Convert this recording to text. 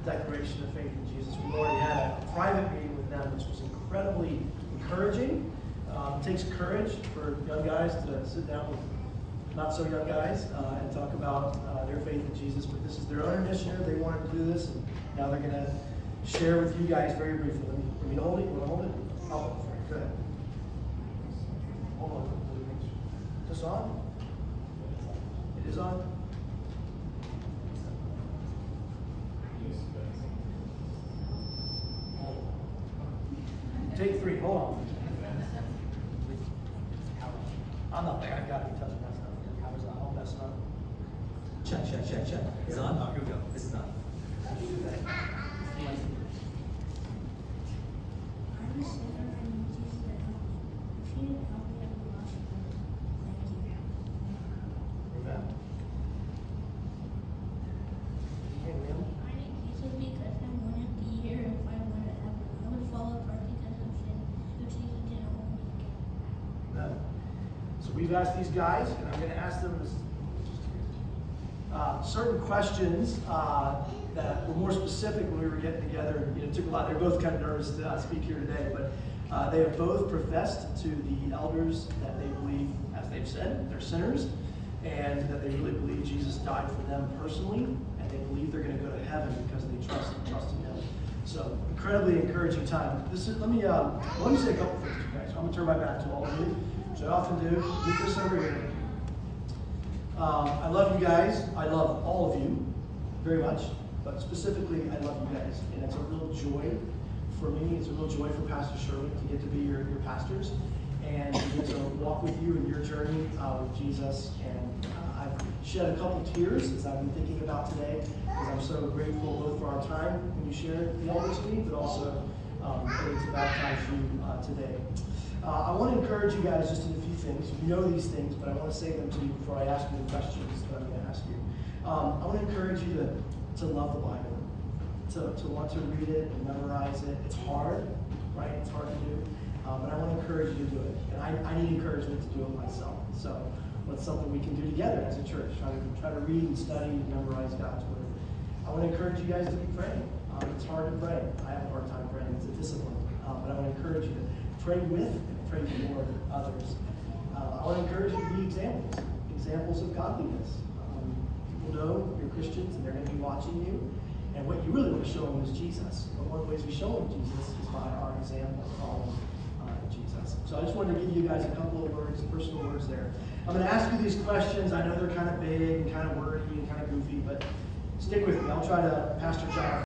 declaration of faith in Jesus. We've already had a private meeting with them, which was incredibly encouraging. It takes courage for young guys to sit down with not so young guys and talk about their faith in Jesus. But this is their own initiative. They wanted to do this, and now they're going to share with you guys very briefly. Let me hold it. You want to hold it? Oh, go ahead. Hold on. Is this on? It is on? Take 3. Hold on. I'm not there. I got to be touching that stuff. Camera's on. I'll mess it up. Check. It's on? Oh, here we go. This is on. I'm a sinner and Jesus that helped me. If you didn't help me, I would have lost you. Thank you. Amen. Hey, Liam. I need Jesus because I want to be here if I want to heaven. I would fall apart because of sin if Jesus didn't hold me together. Amen. So we've asked these guys, and I'm going to ask them certain questions that were more specific when we were getting together. It took a lot. They're both kind of nervous to speak here today, but they have both professed to the elders that they believe, as they've said, they're sinners, and that they really believe Jesus died for them personally, and they believe they're going to go to heaven because they trust in Him. So incredibly encouraging time. Let me say a couple things to you guys. I'm going to turn my back to all of you, which I often do. Do this over here. I love you guys. I love all of you very much, but specifically, I love you guys. And it's a real joy for me. It's a real joy for Pastor Shirley to get to be your pastors and to get to walk with you in your journey with Jesus. And I've shed a couple tears as I've been thinking about today, because I'm so grateful both for our time when you shared the elders with me, but also getting to baptize you today. I want to encourage you guys just in a few things. You know these things, but I want to say them to you before I ask you the questions that I'm going to ask you. I want to encourage you to love the Bible, to want to read it and memorize it. It's hard, right? It's hard to do, but I want to encourage you to do it. And I need encouragement to do it myself. So it's something we can do together as a church, try to read and study and memorize God's Word. I want to encourage you guys to be praying. It's hard to pray. I have a hard time praying. It's a discipline. But I want to encourage you to pray with and pray for others. I want to encourage you to be examples of godliness. People know you're Christians and they're going to be watching you. And what you really want to show them is Jesus. But one of the ways we show them Jesus is by our example of following Jesus. So I just wanted to give you guys a couple of words, personal words there. I'm going to ask you these questions. I know they're kind of big and kind of wordy and kind of goofy, but stick with me. I'll try to Pastor John.